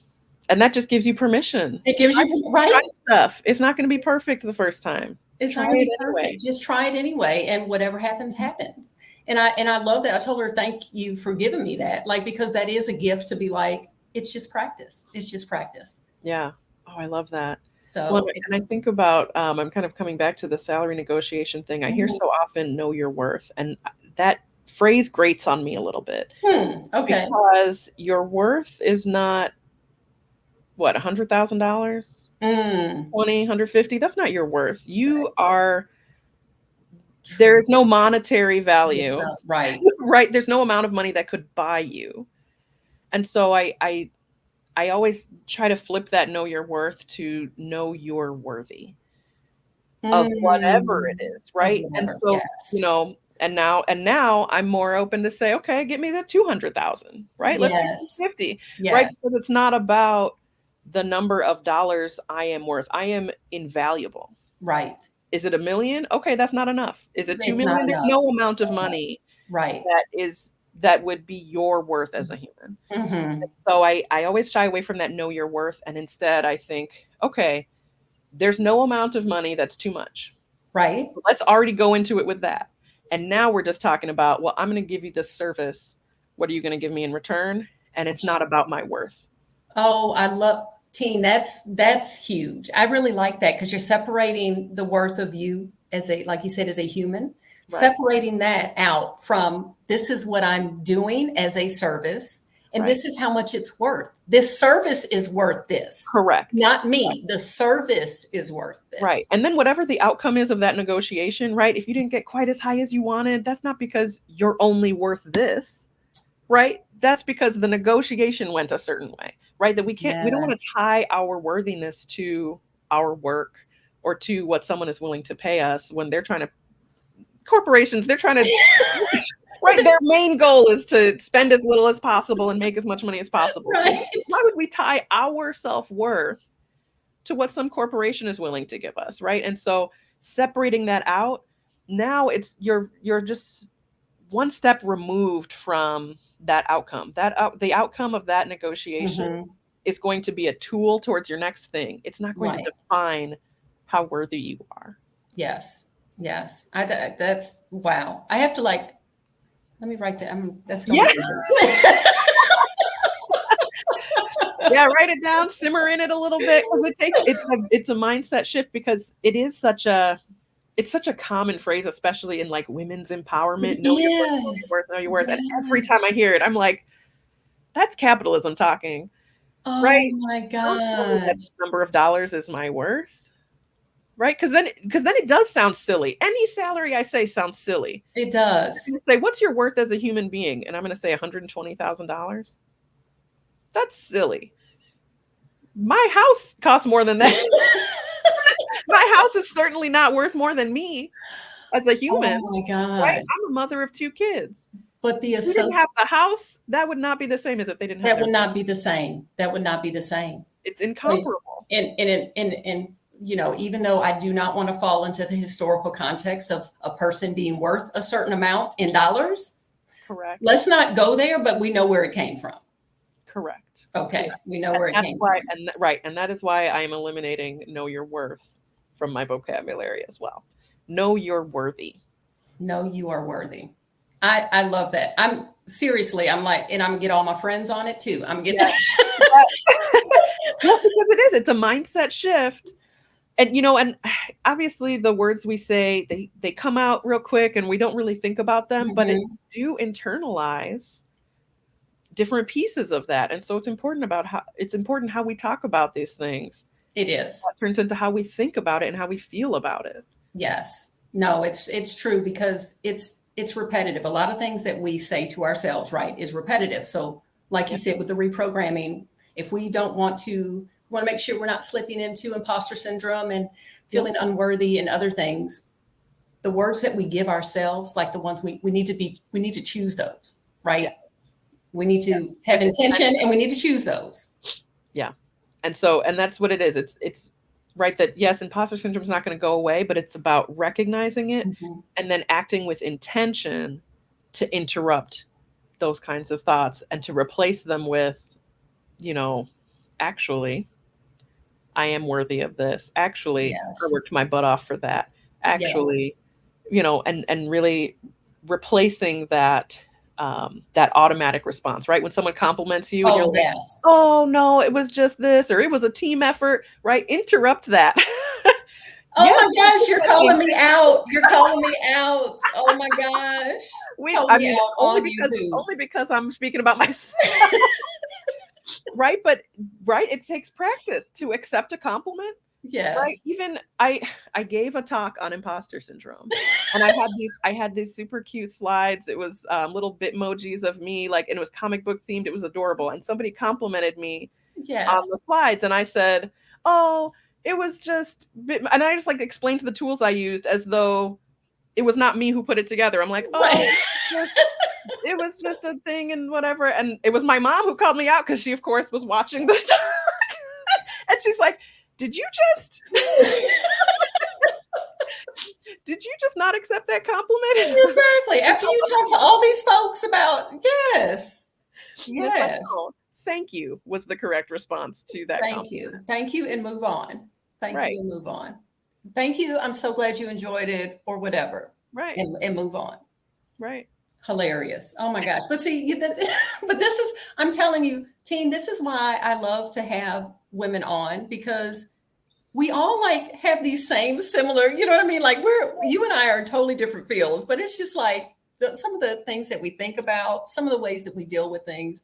that just gives you permission. It gives you, right? Try stuff. It's not going to be perfect the first time. It's not going to be perfect. Just try it anyway. And whatever happens, happens. And I love that. I told her, thank you for giving me that. Like, because that is a gift to be like, it's just practice. It's just practice. Yeah. Oh, I love that. So, well, and I think about, I'm kind of coming back to the salary negotiation thing. I hear so often, know your worth. And that phrase grates on me a little bit. Okay. Because your worth is not, what, $100,000? 20, 150? That's not your worth. You are, there's no monetary value. Right. Right. There's no amount of money that could buy you. And so I always try to flip that know your worth to know you're worthy of whatever it is. Right. And so, yes. And now I'm more open to say, okay, get me the 200,000, right? Let's do 50, right? Because it's not about the number of dollars I am worth. I am invaluable. Right. Is it $1 million? Okay, that's not enough. Is it 2 million? There's no amount of money that would be your worth as a human. So I always shy away from that know your worth. And instead I think, okay, there's no amount of money that's too much. Right. So let's already go into it with that. And now we're just talking about, well, I'm going to give you this service. What are you going to give me in return? And it's not about my worth. Oh, I love TINE. That's huge. I really like that because you're separating the worth of you as like you said, as a human, separating that out from this is what I'm doing as a service. And this is how much it's worth. This service is worth this. Correct. Not me. The service is worth this. Right. And then whatever the outcome is of that negotiation, right? If you didn't get quite as high as you wanted, that's not because you're only worth this, right? That's because the negotiation went a certain way, right? That we don't want to tie our worthiness to our work or to what someone is willing to pay us when they're trying to, corporations, they're trying to, right? Their main goal is to spend as little as possible and make as much money as possible. Right. Why would we tie our self-worth to what some corporation is willing to give us, right? And so separating that out, now it's you're just one step removed from that outcome. The outcome of that negotiation is going to be a tool towards your next thing. It's not going to define how worthy you are. Yes. Yes. That's wow. I have to let me write that. That's yeah, write it down, simmer in it a little bit. It's a mindset shift because it's such a common phrase, especially in like women's empowerment. Know your worth, know your worth. And every time I hear it, I'm like, that's capitalism talking. Oh right? My God. That number of dollars is my worth. Right? Because then it does sound silly. Any salary I say sounds silly. It does. You say, what's your worth as a human being? And I'm going to say $120,000. That's silly. My house costs more than that. My house is certainly not worth more than me as a human. Oh my God. Right? I'm a mother of 2 kids. But if we didn't have the house, that would not be the same as if they didn't have that would not be the same. That would not be the same. It's incomparable. And even though I do not want to fall into the historical context of a person being worth a certain amount in dollars. Correct. Let's not go there, but we know where it came from. Correct. Okay. We know where it came from. And that is why I am eliminating know your worth from my vocabulary as well. Know you're worthy. Know you are worthy. I love that. I'm gonna get all my friends on it too. I'm getting well, because it's a mindset shift. And, and obviously the words we say, they come out real quick and we don't really think about them, but it do internalize different pieces of that. And so it's important how we talk about these things It is. That turns into how we think about it and how we feel about it. Yes. No, it's true because it's repetitive. A lot of things that we say to ourselves, right, is repetitive. So, like you Yeah. said with the reprogramming, if we don't want to make sure we're not slipping into imposter syndrome and Yep. feeling unworthy and other things, the words that we give ourselves, like the ones we need to be, we need to choose those, Yeah. right? We need Yeah. to have intention and we need to choose those. Yeah. And that's what it is. It's right that yes, imposter syndrome is not going to go away, but it's about recognizing it Mhm. and then acting with intention to interrupt those kinds of thoughts and to replace them with, you know, actually, I am worthy of this. Actually, I Yes. worked my butt off for that. Yes. Actually, and really replacing that that automatic response, right? When someone compliments you and you're Oh, like, yes. "Oh no, it was just this," or "It was a team effort," right? Interrupt that. Oh Yes, my gosh, you're being calling me out. You're calling me out. Oh my gosh. Call I me mean, out on YouTube. only because I'm speaking about myself, right? But right, it takes practice to accept a compliment. Right. Yes. Even I gave a talk on imposter syndrome, and I had these super cute slides. It was little bitmojis of me, like, and it was comic book themed. It was adorable. And somebody complimented me on Yes. the slides, and I said, "Oh, it was just," and I just like explained the tools I used as though it was not me who put it together. I'm like, Right. "Oh, it was just a thing and whatever." And it was my mom who called me out because she, of course, was watching the talk, and she's like, "Did you just?" Did you just not accept that compliment? Exactly. After you talk to all these folks about, yes. And it's like, Yes. "Oh, thank you," was the correct response to that Thank compliment. you. Thank you and move on. Thank you Right, and move on. Thank you. I'm so glad you enjoyed it or whatever. right, And move on. right. Hilarious. Oh my gosh. But see, but this is, I'm telling you, team, this is why I love to have women on because we all like have these same similar, you know what I mean? Like you and I are in totally different fields, but it's just like some of the things that we think about, some of the ways that we deal with things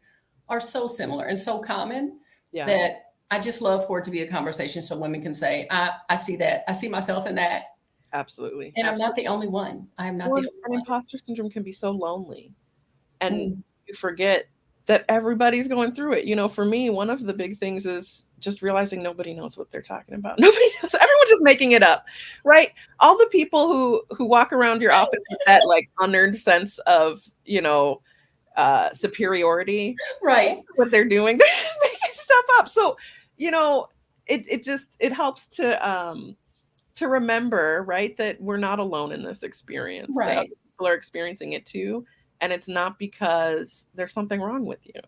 are so similar and so common Yeah, that I just love for it to be a conversation so women can say, I see that. I see myself in that. absolutely, And I'm not absolutely. the only one. I am not Well, the only and one. imposter syndrome can be so lonely, and Mm, you forget that everybody's going through it. For me, one of the big things is just realizing nobody knows what they're talking about. Nobody knows. Everyone's just making it up, right? All the people who walk around your office with that like unearned sense of, superiority. right. What they're doing. They're just making stuff up. So, you know, it helps to remember, right, that we're not alone in this experience, that other Right. people are experiencing it too. And it's not because there's something wrong with you.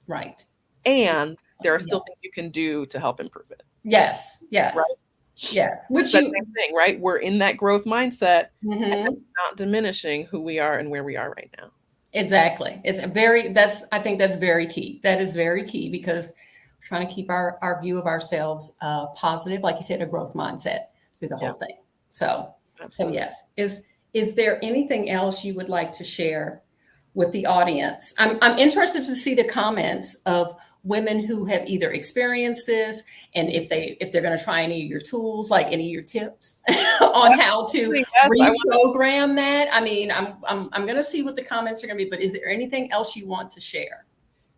Right. And there are still things Yes. you can do to help improve it. Yes. Right. Yes. Yes. It's Which that you, same thing, right? We're in that growth mindset and that's mhm. not diminishing who we are and where we are right now. Exactly. I think that's very key. That is very key because we're trying to keep our view of ourselves positive, like you said, a growth mindset through the Yeah, whole thing. So absolutely. yes. Is there anything else you would like to share with the audience? I'm interested to see the comments of women who have either experienced this and if they're going to try any of your tools, like any of your tips on how to Absolutely. Yes, I want reprogram that. I mean, I'm going to see what the comments are going to be, but is there anything else you want to share?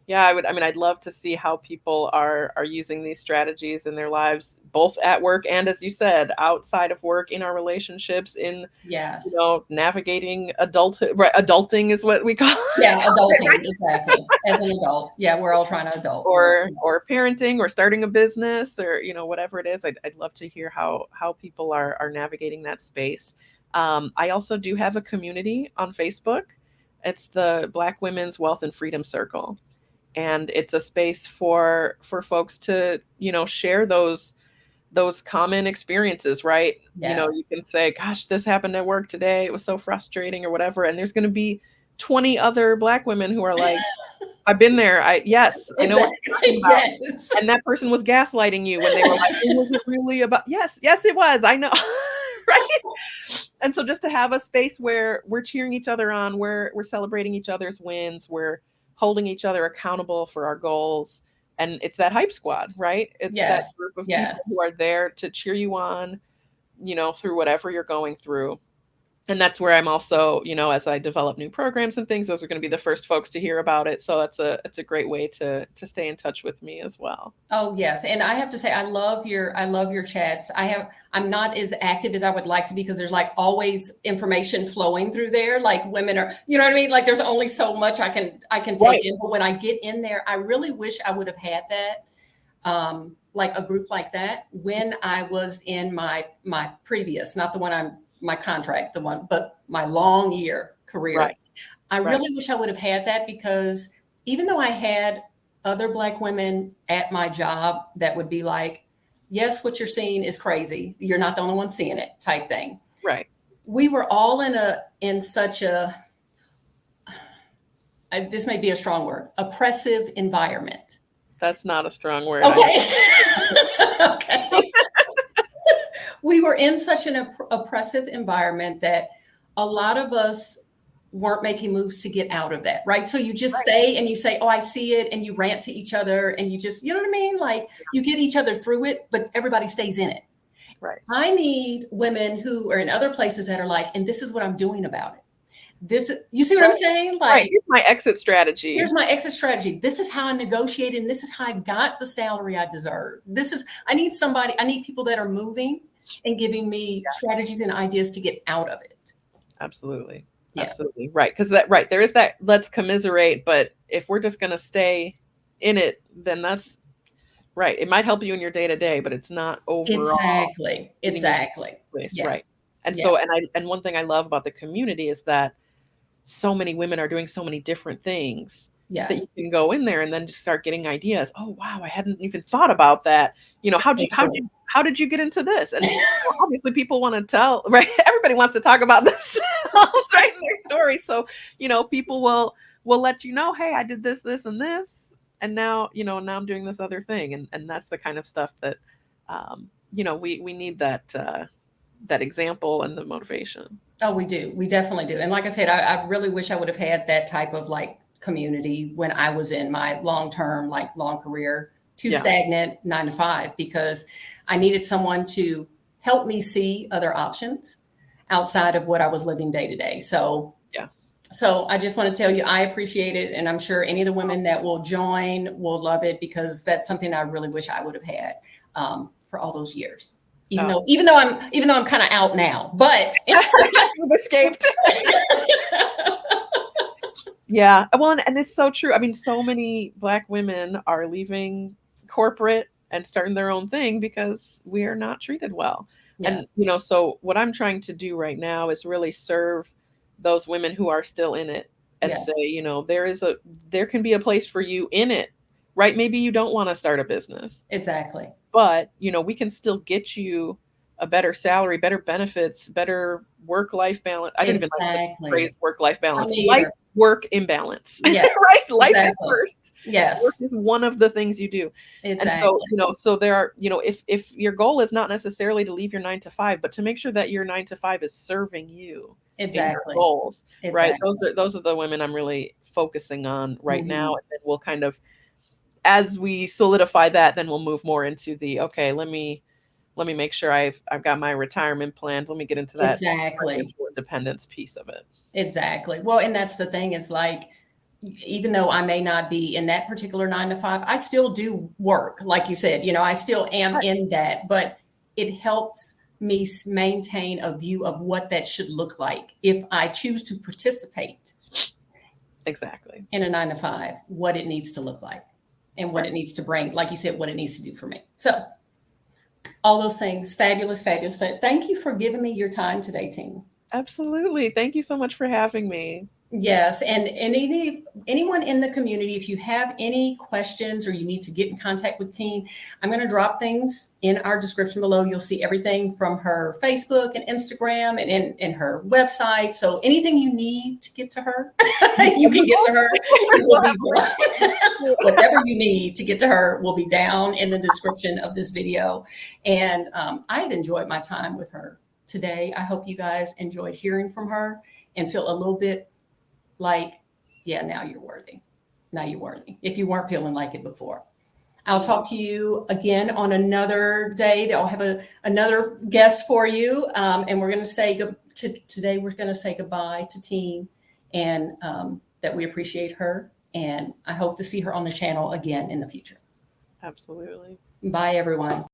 Yeah, I'd love to see how people are using these strategies in their lives, both at work and, as you said, outside of work, in our relationships, in, Yes. navigating adulthood. Right, adulting is what we call Yeah, it, adulting, right? exactly. As an adult. Yeah, we're all trying to adult. Or Yes. parenting or starting a business or, whatever it is. I'd love to hear how people are navigating that space. I also do have a community on Facebook. It's the Black Women's Wealth and Freedom Circle, and it's a space for folks to share those common experiences, right? You Yes. can say, gosh, this happened at work today, it was so frustrating or whatever, and there's going to be 20 other Black women who are like, I've been there, yes, I know what Exactly. you're talking about. Yes. And that person was gaslighting you when they were like, it wasn't really about, yes, yes it was, I know. Right. And so just to have a space where we're cheering each other on, we're celebrating each other's wins, we're holding each other accountable for our goals, And it's that hype squad, right? It's that Yes. group of people Yes. who are there to cheer you on, through whatever you're going through. And that's where I'm also, as I develop new programs and things, those are going to be the first folks to hear about it. So it's a great way to stay in touch with me as well. Oh yes, and I have to say I love your chats. I'm not as active as I would like to be because there's like always information flowing through there. Like women are, you know what I mean? Like there's only so much I can take Right. in. But when I get in there, I really wish I would have had that, like a group like that when I was in my previous, not the one my contract, the one, but my long year career. Right. I Right. really wish I would have had that because even though I had other Black women at my job that would be like, yes, what you're seeing is crazy. You're not the only one seeing it type thing. Right. We were all in such a, this may be a strong word, oppressive environment. That's not a strong word. Okay. Okay. We were in such an oppressive environment that a lot of us weren't making moves to get out of that, right? So you just Right. stay and you say, oh, I see it, and you rant to each other and you just, you know what I mean? Like you get each other through it, but everybody stays in it. Right. I need women who are in other places that are like, and this is what I'm doing about it. You see what I'm Right. saying? Right. Like, Here's my exit strategy. here's my exit strategy. This is how I negotiated, and this is how I got the salary I deserve. I need people that are moving and giving me strategies and ideas to get out of it. Absolutely. Yeah. Absolutely. Right. Because right. There is that let's commiserate, but if we're just gonna stay in it, then that's right. It might help you in your day to day, but it's not overall Exactly. getting you to Exactly. a place. Yeah. Right. And so Yes. and one thing I love about the community is that so many women are doing so many different things that you Yes. can go in there and then just start getting ideas. Oh wow, I hadn't even thought about that. That's true. How did you get into this? And obviously people want to tell, right? Everybody wants to talk about themselves, right? In their story. So, people will let you know, hey, I did this, this, and this. And now, now I'm doing this other thing. And that's the kind of stuff that we need that example and the motivation. Oh, we do. We definitely do. And like I said, I really wish I would have had that type of like community when I was in my long term, like long career, too Yeah. stagnant 9 to 5, because I needed someone to help me see other options outside of what I was living day to day. Yeah. So I just want to tell you, I appreciate it. And I'm sure any of the women that will join will love it because that's something I really wish I would have had, for all those years. Even though I'm kind of out now, but You've escaped. Yeah. Well, and it's so true. I mean, so many Black women are leaving corporate and starting their own thing because we are not treated well. And, yes, so what I'm trying to do right now is really serve those women who are still in it and say, yes, there can be a place for you in it, right? Maybe you don't want to start a business, exactly, but we can still get you a better salary, better benefits, better work-life balance. I didn't even like the exactly. phrase work-life I balance. mean, Life work imbalance. yes, Right? Life is exactly, first. Work yes, is one of the things you do. And so, exactly, so there are, if your goal is not necessarily to leave your 9 to 5, but to make sure that your 9 to 5 is serving you in your exactly, goals, right? exactly. Those are the women I'm really focusing on right now. Hmm. And then we'll kind of, as we solidify that, then we'll move more into the, okay, let me make sure I've got my retirement plans. Let me get into that Exactly, financial independence piece of it. exactly. Well, and that's the thing is like, even though I may not be in that particular 9 to 5, I still do work. Like you said, I still am Right. in that, but it helps me maintain a view of what that should look like if I choose to participate Exactly. in a 9 to 5, what it needs to look like and what Right. it needs to bring, like you said, what it needs to do for me. So all those things, fabulous, fabulous. Thank you for giving me your time today, Tina. Absolutely. Thank you so much for having me. Yes, and anyone in the community, if you have any questions or you need to get in contact with Teen, I'm going to drop things in our description below. You'll see everything from her Facebook and Instagram and in her website. So anything you need to get to her, you can get to her. It will be whatever you need to get to her will be down in the description of this video. And I've enjoyed my time with her today. I hope you guys enjoyed hearing from her and feel a little bit like, yeah, now you're worthy. Now you're worthy if you weren't feeling like it before. I'll talk to you again on another day. I'll have another guest for you. And we're going to say today, we're going to say goodbye to TINE, and that we appreciate her. And I hope to see her on the channel again in the future. Absolutely. Bye, everyone.